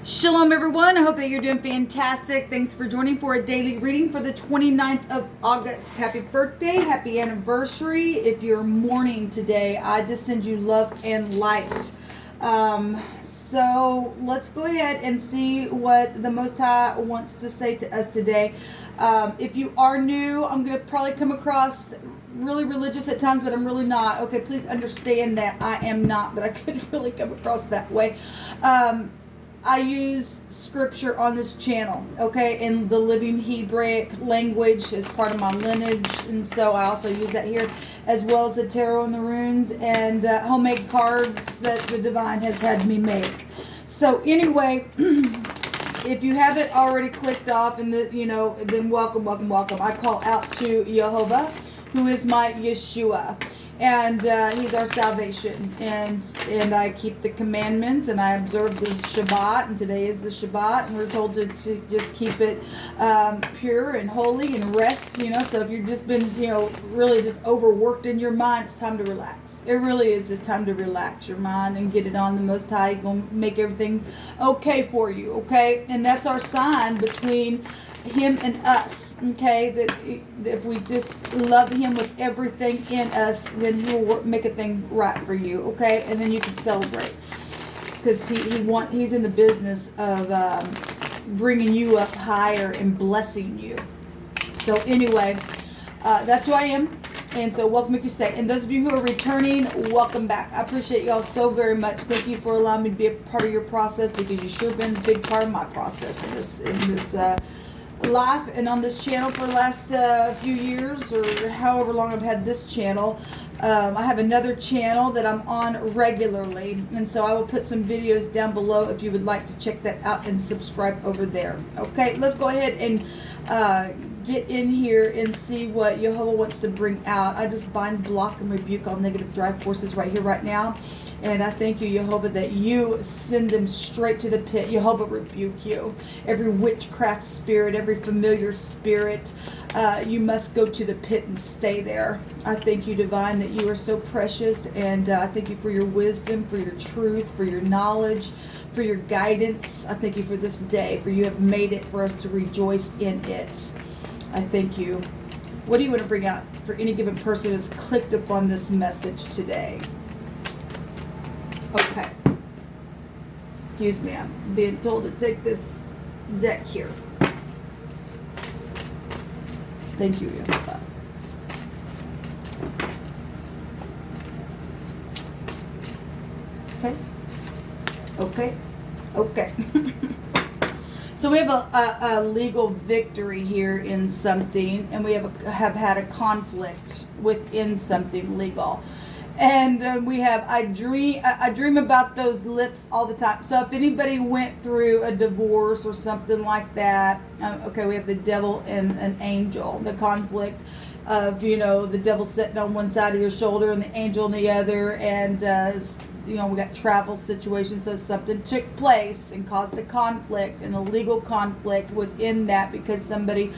Shalom, everyone. I hope that you're doing fantastic. Thanks for joining for a daily reading for the 29th of August. Happy birthday, happy anniversary. If you're mourning today, I just send you love and light. So let's go ahead and see what the Most High wants to say to us today. If you are new, I'm going to probably come across really religious at times, but I'm really not. Okay, please understand that I am not, but I could really come across that way. I use scripture on this channel, okay, in the living Hebraic language as part of my lineage, and so I also use that here, as well as the tarot and the runes and homemade cards that the divine has had me make. So anyway, if you haven't already clicked off, and then welcome. I call out to Jehovah, who is my Yeshua. And he's our salvation, and I keep the commandments, and I observe the Shabbat, and today is the Shabbat, and we're told to just keep it pure and holy and rest, so if you've just been, really just overworked in your mind, it's time to relax. It really is just time to relax your mind and get it on the Most High. He's going to make everything okay for you, okay? And that's our sign between him and us, okay, that if we just love him with everything in us, then he will make a thing right for you, okay, and then you can celebrate, because he's in the business of bringing you up higher and blessing you. So anyway, that's who I am, and so welcome if you stay, and those of you who are returning, welcome back. I appreciate y'all so very much. Thank you for allowing me to be a part of your process, because you've sure been a big part of my process in this life and on this channel for the last few years, or however long I've had this channel. I have another channel that I'm on regularly, and so I will put some videos down below if you would like to check that out and subscribe over there. Okay, let's go ahead and get in here and see what Jehovah wants to bring out. I just bind, block, and rebuke all negative drive forces right here, right now. And I thank you, Jehovah, that you send them straight to the pit. Jehovah rebuke you. Every witchcraft spirit, every familiar spirit, you must go to the pit and stay there. I thank you, Divine, that you are so precious. And I thank you for your wisdom, for your truth, for your knowledge, for your guidance. I thank you for this day, for you have made it for us to rejoice in it. I thank you. What do you want to bring out for any given person who's clicked upon this message today? Okay. Excuse me, I'm being told to take this deck here. Thank you, Yoda. Okay. So we have a legal victory here in something, and we have had a conflict within something legal. And we have, I dream about those lips all the time. So if anybody went through a divorce or something like that, okay, we have the devil and an angel, the conflict of, the devil sitting on one side of your shoulder and the angel on the other, and, we got travel situations, so something took place and caused a conflict, and a legal conflict within that, because somebody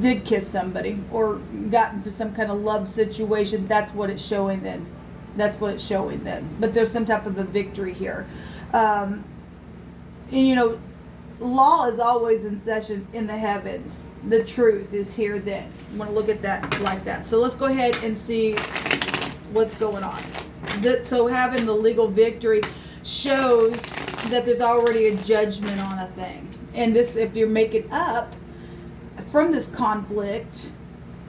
did kiss somebody or got into some kind of love situation. That's what it's showing then. But there's some type of a victory here. And law is always in session in the heavens. The truth is here then. I want to look at that like that. So let's go ahead and see what's going on. So having the legal victory shows that there's already a judgment on a thing. And this, if you're making up from this conflict,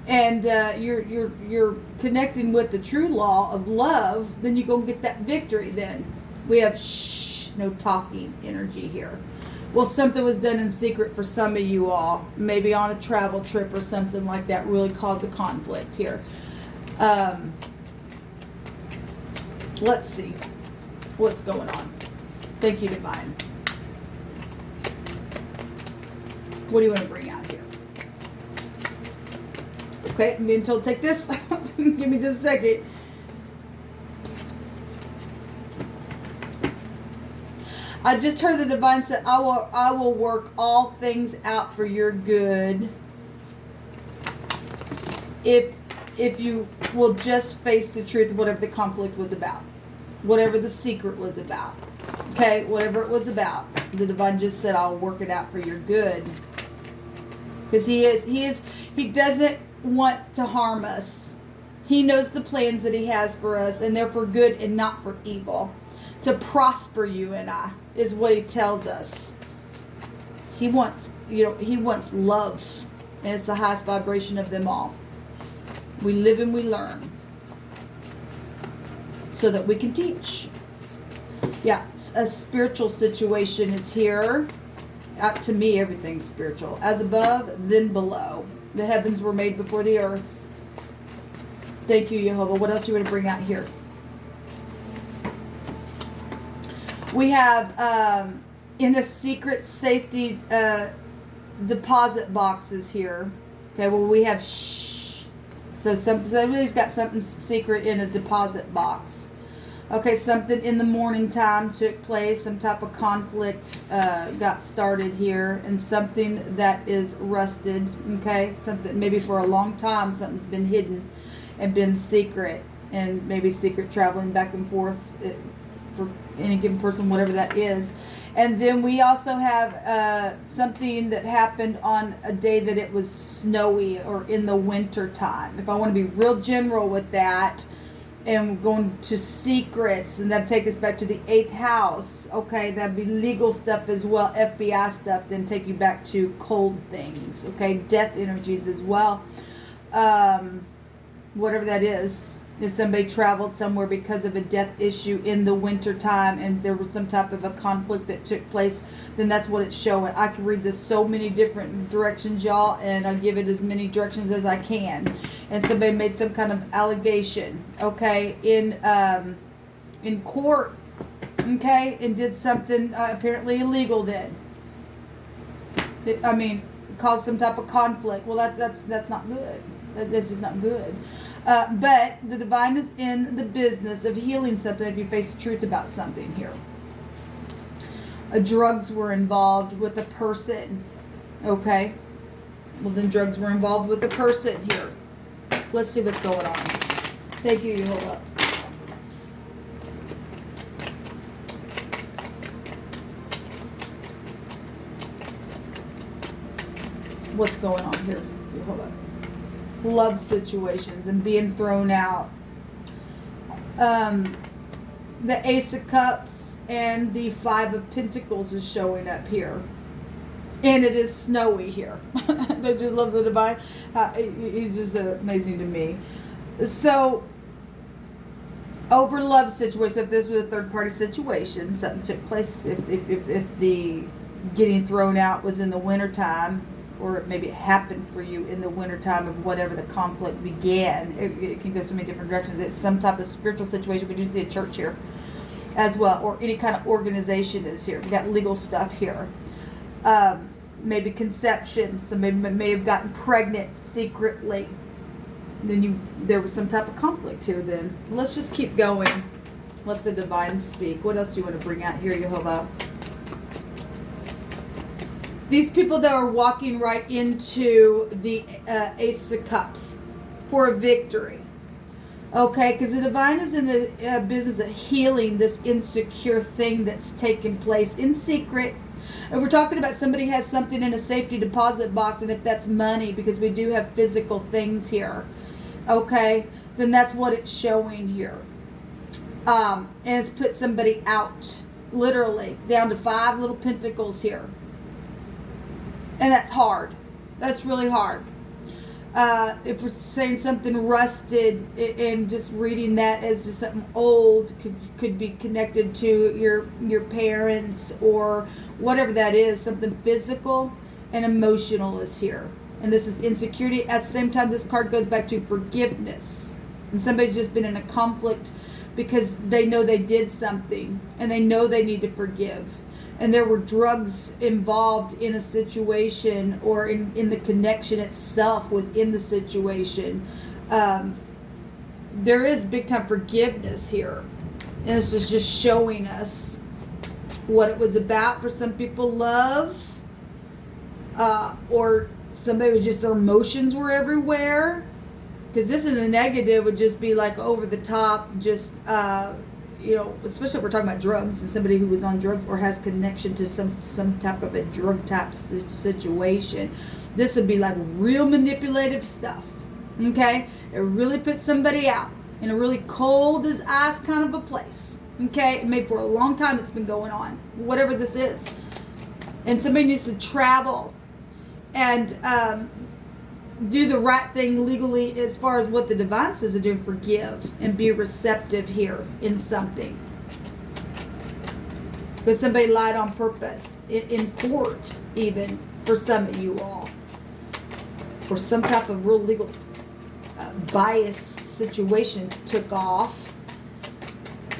and you're connecting with the true law of love, then you're going to get that victory. Then we have no talking energy here. Well, something was done in secret for some of you all, maybe on a travel trip or something like that, really caused a conflict here. Let's see what's going on. Thank you, Divine. What do you want to bring out here? Okay, I'm being told to take this. Give me just a second. I just heard the divine say, I will work all things out for your good if you will just face the truth of whatever the conflict was about, whatever the secret was about. Okay, whatever it was about. The divine just said, I'll work it out for your good. Because he doesn't want to harm us. He knows the plans that he has for us, and they're for good and not for evil. To prosper you and I is what he tells us. He wants, he wants love. And it's the highest vibration of them all. We live and we learn. So that we can teach. Yeah, a spiritual situation is here. To me, everything's spiritual. As above, then below. The heavens were made before the earth. Thank you, Jehovah. What else do you want to bring out here? We have in a secret safety deposit boxes here. Okay, well, we have so somebody's got something secret in a deposit box. Okay, something in the morning time took place. Some type of conflict got started here, and something that is rusted. Okay, something maybe for a long time something's been hidden and been secret, and maybe secret traveling back and forth for any given person, whatever that is. And then we also have something that happened on a day that it was snowy or in the winter time. If I want to be real general with that, and we're going to secrets, and that'd take us back to the 8th house. Okay, that'd be legal stuff as well, FBI stuff, then take you back to cold things. Okay, death energies as well. Whatever that is. If somebody traveled somewhere because of a death issue in the winter time and there was some type of a conflict that took place, then that's what it's showing. I can read this so many different directions, y'all, and I give it as many directions as I can. And somebody made some kind of allegation, okay, in court, okay, and did something apparently illegal then. I mean, caused some type of conflict. Well, that's not good. That's just not good. But the divine is in the business of healing something if you face the truth about something here. Drugs were involved with a person. Okay. Well, then drugs were involved with a person here. Let's see what's going on. Thank you, Yehovah. What's going on here, Yehovah? Love situations and being thrown out. The Ace of Cups and the Five of Pentacles is showing up here. And it is snowy here. I just love the divine. He's just amazing to me. So, over love situation, if this was a third party situation, something took place, if the getting thrown out was in the wintertime, or maybe it happened for you in the wintertime of whatever the conflict began. It can go so many different directions. It's some type of spiritual situation. We do see a church here as well, or any kind of organization is here. We got legal stuff here. Maybe conception. Somebody may have gotten pregnant secretly. Then there was some type of conflict here then. Let's just keep going. Let the divine speak. What else do you want to bring out here, Yehovah? These people that are walking right into the Ace of Cups for a victory. Okay, because the divine is in the business of healing this insecure thing that's taken place in secret. And we're talking about somebody has something in a safety deposit box, and if that's money, because we do have physical things here, okay, then that's what it's showing here. And it's put somebody out, literally, down to 5 little pentacles here. And that's hard. That's really hard. If we're saying something rusted and just reading that as just something old, could be connected to your parents or whatever that is. Something physical and emotional is here. And this is insecurity. At the same time, this card goes back to forgiveness. And somebody's just been in a conflict because they know they did something and they know they need to forgive. And there were drugs involved in a situation or in the connection itself within the situation. There is big time forgiveness here. And it's just showing us what it was about. For some people, love. Or somebody was just, their emotions were everywhere. Because this in the negative would just be like over the top, just especially if we're talking about drugs and somebody who was on drugs or has connection to some type of a drug type situation. This would be like real manipulative stuff. Okay, it really puts somebody out in a really cold as ice kind of a place. Okay, maybe for a long time it's been going on, whatever this is, and somebody needs to travel and do the right thing legally as far as what the divine says to do, and forgive and be receptive here in something. Because somebody lied on purpose in court, even for some of you all, or some type of real legal bias situation took off.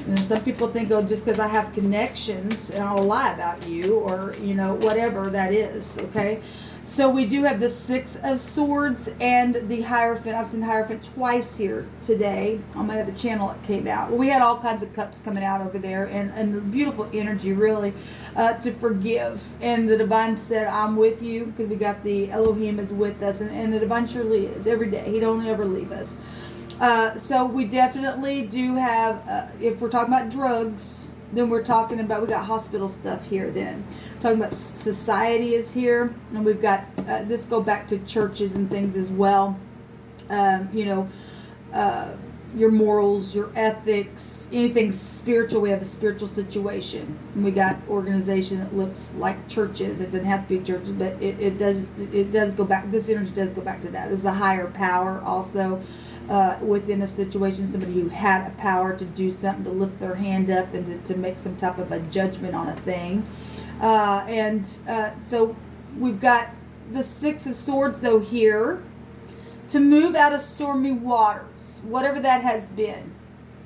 And some people think, oh, just because I have connections and I'll lie about you, or whatever that is. Okay, so we do have the Six of Swords and the Hierophant. I've seen Hierophant twice here today on my other channel. It came out. We had all kinds of cups coming out over there, and beautiful energy, really, to forgive. And the divine said, I'm with you, because we got the Elohim is with us, and the divine surely is every day. He don't ever leave us. So we definitely do have, if we're talking about drugs, then we're talking about, we got hospital stuff here then. Talking about society is here, and we've got, this go back to churches and things as well. Your morals, your ethics, anything spiritual. We have a spiritual situation. And we got organization that looks like churches. It doesn't have to be churches, but it does go back, this energy does go back to that. This is a higher power also. Within a situation, somebody who had a power to do something, to lift their hand up and to make some type of a judgment on a thing. So we've got the Six of Swords though here, to move out of stormy waters, whatever that has been.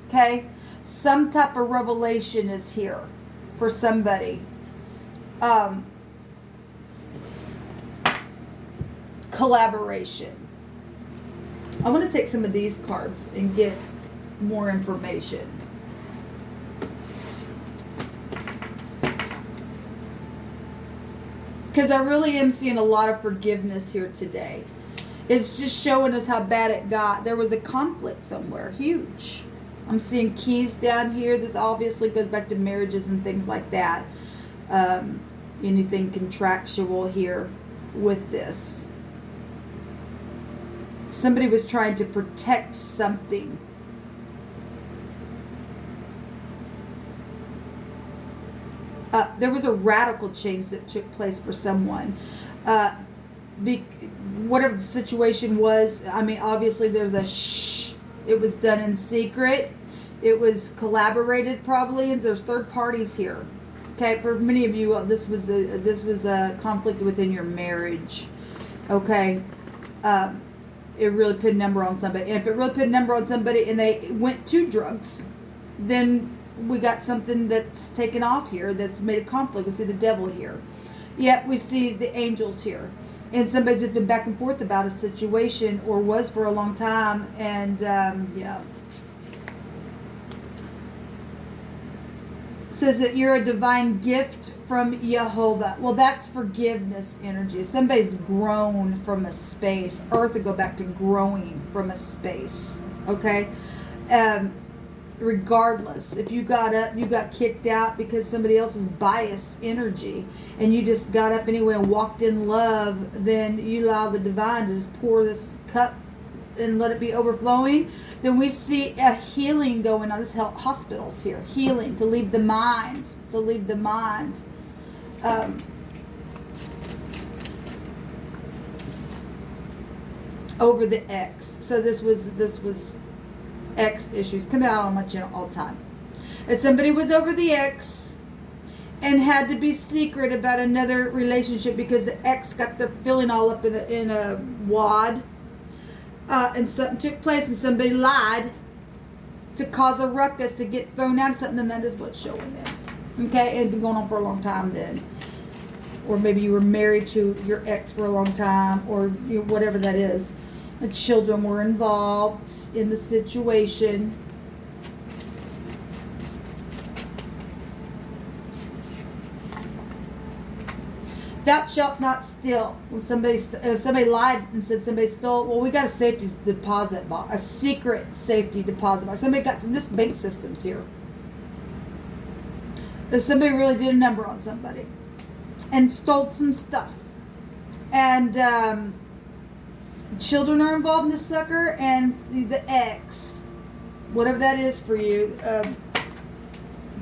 Okay, some type of revelation is here for somebody. Collaboration. I want to take some of these cards and get more information. Because I really am seeing a lot of forgiveness here today. It's just showing us how bad it got. There was a conflict somewhere, huge. I'm seeing keys down here. This obviously goes back to marriages and things like that. Anything contractual here with this. Somebody was trying to protect something. There was a radical change that took place for someone. Whatever the situation was, I mean, obviously there's a shh. It was done in secret. It was collaborated probably, and there's third parties here. Okay, for many of you, this was a conflict within your marriage. Okay. It really put a number on somebody. And if it really put a number on somebody and they went to drugs, then we got something that's taken off here that's made a conflict. We see the devil here. Yet we see the angels here. And somebody just been back and forth about a situation, or was for a long time. And, says that you're a divine gift from Jehovah. Well, that's forgiveness energy. If somebody's grown from a space, earth would go back to growing from a space. Okay? Regardless, if you got up, you got kicked out because somebody else's bias energy, and you just got up anyway and walked in love, then you allow the divine to just pour this cup and let it be overflowing. Then we see a healing going on. This hospitals here, healing, to leave the mind, over the X. So this was X issues coming out on my channel all the time. And somebody was over the X and had to be secret about another relationship because the X got their filling all up in a wad. And something took place and somebody lied to cause a ruckus, to get thrown out of something, and that is what's showing then. Okay, it had been going on for a long time then. Or maybe you were married to your ex for a long time, or whatever that is. And children were involved in the situation. Thou shalt not steal. When somebody lied and said somebody stole, well, we got a safety deposit box, a secret safety deposit box. Somebody got this bank system's here. That somebody really did a number on somebody and stole some stuff. And children are involved in this sucker, and the ex, whatever that is for you.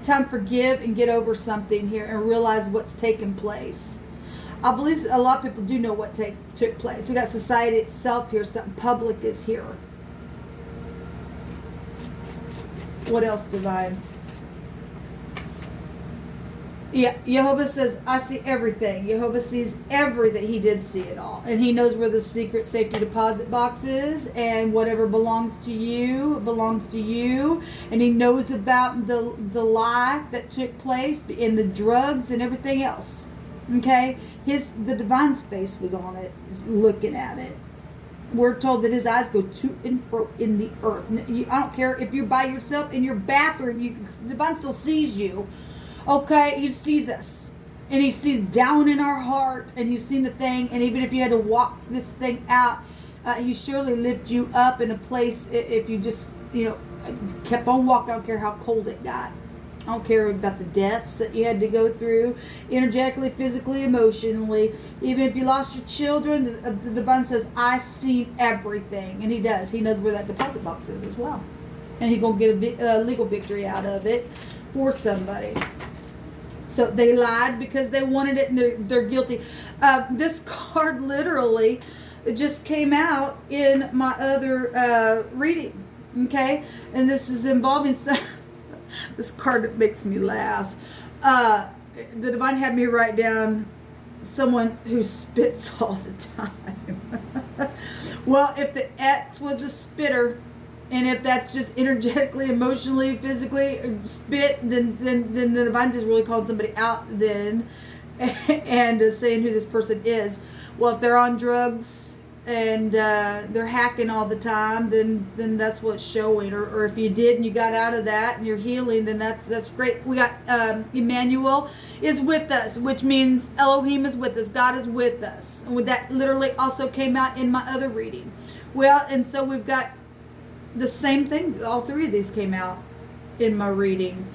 Time to forgive and get over something here and realize what's taken place. I believe a lot of people do know what took place. We got society itself here. Something public is here. What else, Divine? Yeah, Jehovah says, I see everything. Jehovah sees everything. He did see it all. And he knows where the secret safety deposit box is. And whatever belongs to you, belongs to you. And he knows about the lie that took place in the drugs and everything else. Okay? The Divine's face was on it. He's looking at it. We're told that his eyes go to and fro in the earth. I don't care if you're by yourself in your bathroom. The Divine still sees you. Okay, he sees us, and he sees down in our heart, and he's seen the thing, and even if you had to walk this thing out, he surely lift you up in a place if you just, kept on walking. I don't care how cold it got. I don't care about the deaths that you had to go through, energetically, physically, emotionally. Even if you lost your children, the Divine says, I see everything, and he does. He knows where that deposit box is as well, and he's going to get a legal victory out of it for somebody. So they lied because they wanted it, and they're guilty. This card literally just came out in my other reading, okay? And this is involving this card makes me laugh. The Divine had me write down someone who spits all the time. Well, if the ex was a spitter, and if that's just energetically, emotionally, physically spit, then the Divine just really called somebody out then and saying who this person is. Well, if they're on drugs and they're hacking all the time, then that's what's showing. Or if you did and you got out of that and you're healing, then that's great. We got Emmanuel is with us, which means Elohim is with us. God is with us. And that literally also came out in my other reading. Well, and so we've got the same thing. All three of these came out in my reading.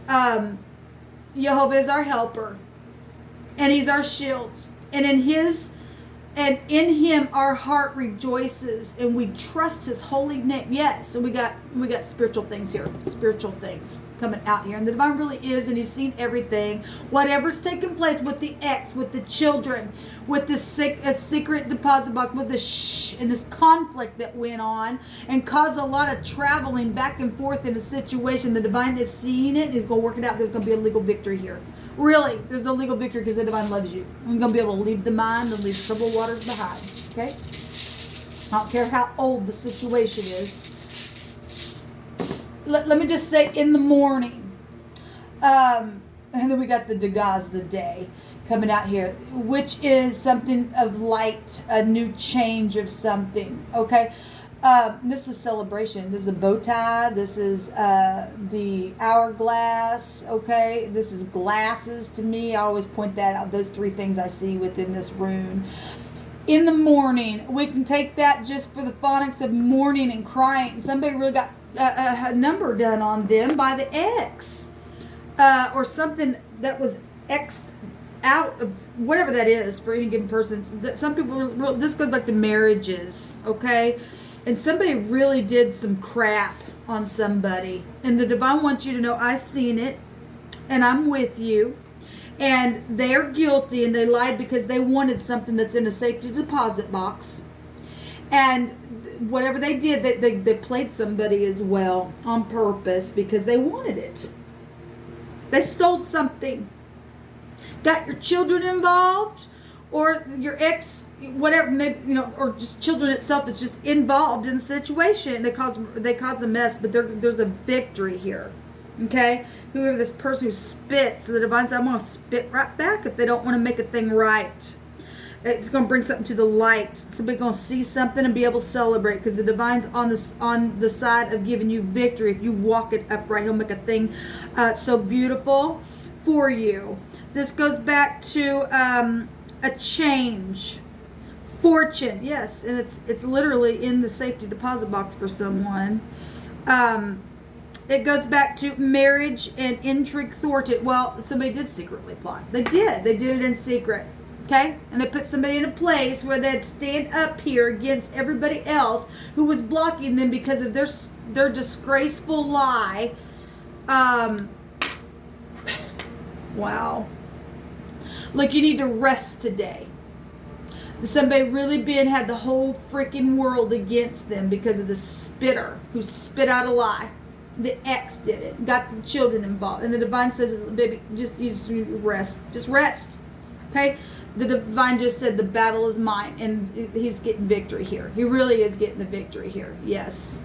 Jehovah is our helper, and he's our shield, and in him our heart rejoices, and we trust his holy name. Yes, and we got spiritual things here, spiritual things coming out here, and the Divine really is, and he's seen everything. Whatever's taking place with the ex, with the children, with the secret deposit box, with the and this conflict that went on and caused a lot of traveling back and forth in a situation. The Divine is seeing it, and he's going to work it out. There's going to be a legal victory here. Really, there's a legal victory because the Divine loves you. I'm going to be able to leave the mind and leave troubled waters behind. Okay? I don't care how old the situation is. Let me just say, in the morning, and then we got the Degas, the day, coming out here, which is something of light, a new change of something. Okay? This is celebration. This is a bow tie. This is the hourglass. Okay, this is glasses to me. I always point that out. Those three things I see within this rune. In the morning, we can take that just for the phonics of mourning and crying. Somebody really got a number done on them by the ex, or something that was X'd out of whatever that is for any given person. Some people, this goes back to marriages. Okay. And somebody really did some crap on somebody. And the Divine wants you to know, I've seen it, and I'm with you. And they're guilty, and they lied because they wanted something that's in a safety deposit box. And whatever they did, they played somebody as well on purpose because they wanted it. They stole something. Got your children involved, or your ex, whatever, maybe, or just children itself is just involved in the situation. They cause a mess, but there's a victory here. Okay? Whoever this person who spits, the Divine says, I'm going to spit right back if they don't want to make a thing right. It's going to bring something to the light. Somebody's going to see something and be able to celebrate, because the Divine's on the side of giving you victory. If you walk it upright, he'll make a thing so beautiful for you. This goes back to a change, fortune, yes, and it's literally in the safety deposit box for someone. It goes back to marriage and intrigue thwarted. Well, somebody did secretly plot. They did. They did it in secret. Okay? And they put somebody in a place where they'd stand up here against everybody else who was blocking them because of their disgraceful lie. Wow. Look, you need to rest today. Somebody really had the whole freaking world against them because of the spitter who spit out a lie. The ex did it, got the children involved. And the divine says, baby, you just rest. Just rest. Okay? The divine just said the battle is mine. And he's getting victory here. He really is getting the victory here. Yes.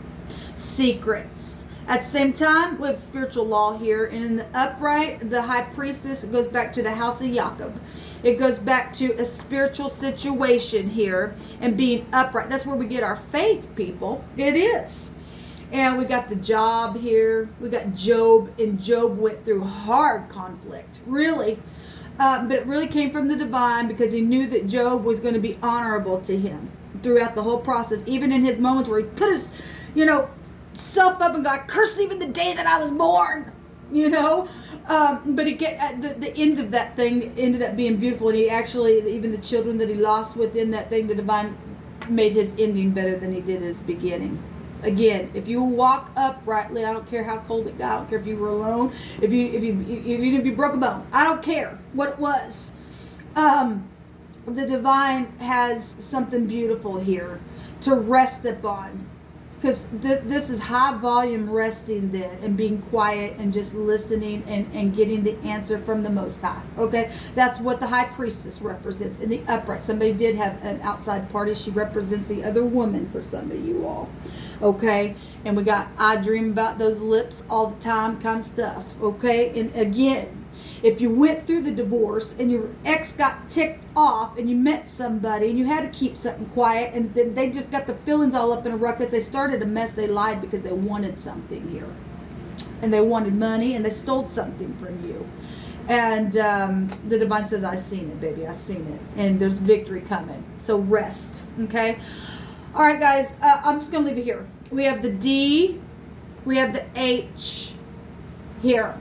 Secrets. At the same time, we have spiritual law here. And in the upright, the high priestess, it goes back to the house of Jacob. It goes back to a spiritual situation here and being upright. That's where we get our faith, people. It is. And we got the job here. We got Job, and Job went through hard conflict, really. But it really came from the divine because he knew that Job was going to be honorable to him throughout the whole process, even in his moments where he put his, self up and God cursed even the day that I was born, But the end of that thing ended up being beautiful, and he actually, even the children that he lost within that thing, the divine made his ending better than he did his beginning. Again, if you walk uprightly, I don't care how cold it got, I don't care if you were alone, even if you broke a bone, I don't care what it was. The divine has something beautiful here to rest upon. Because this is high volume resting then and being quiet and just listening and getting the answer from the Most High. Okay? That's what the high priestess represents in the upright. Somebody did have an outside party. She represents the other woman for some of you all. Okay? And we got I dream about those lips all the time kind of stuff. Okay? And again, if you went through the divorce and your ex got ticked off and you met somebody and you had to keep something quiet and then they just got the feelings all up in a ruckus, they started a mess, they lied because they wanted something here. And they wanted money and they stole something from you. And the divine says, I seen it, baby, I seen it. And there's victory coming. So rest, okay? All right, guys, I'm just going to leave it here. We have the D, we have the H here.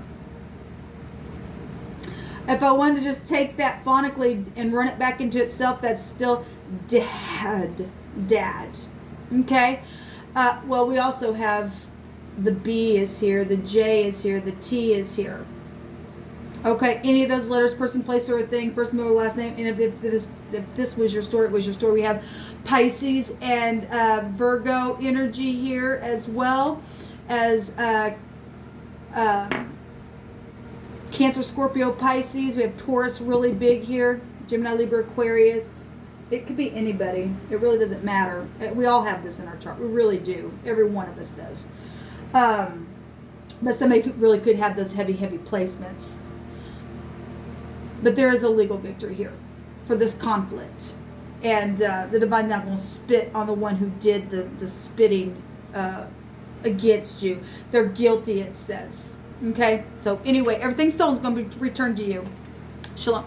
If I wanted to just take that phonically and run it back into itself, that's still dad. Okay? Well, we also have the B is here, the J is here, the T is here. Okay, any of those letters, person, place, or a thing, first, middle, last name. And if this was your story, it was your story. We have Pisces and Virgo energy here, as well as Cancer, Scorpio, Pisces. We have Taurus really big here. Gemini, Libra, Aquarius. It could be anybody. It really doesn't matter. We all have this in our chart. We really do. Every one of us does. But somebody really could have those heavy, heavy placements. But there is a legal victory here for this conflict. And the divine not going to spit on the one who did the spitting against you. They're guilty, it says. Okay? So anyway, everything stolen is going to be returned to you. Shalom.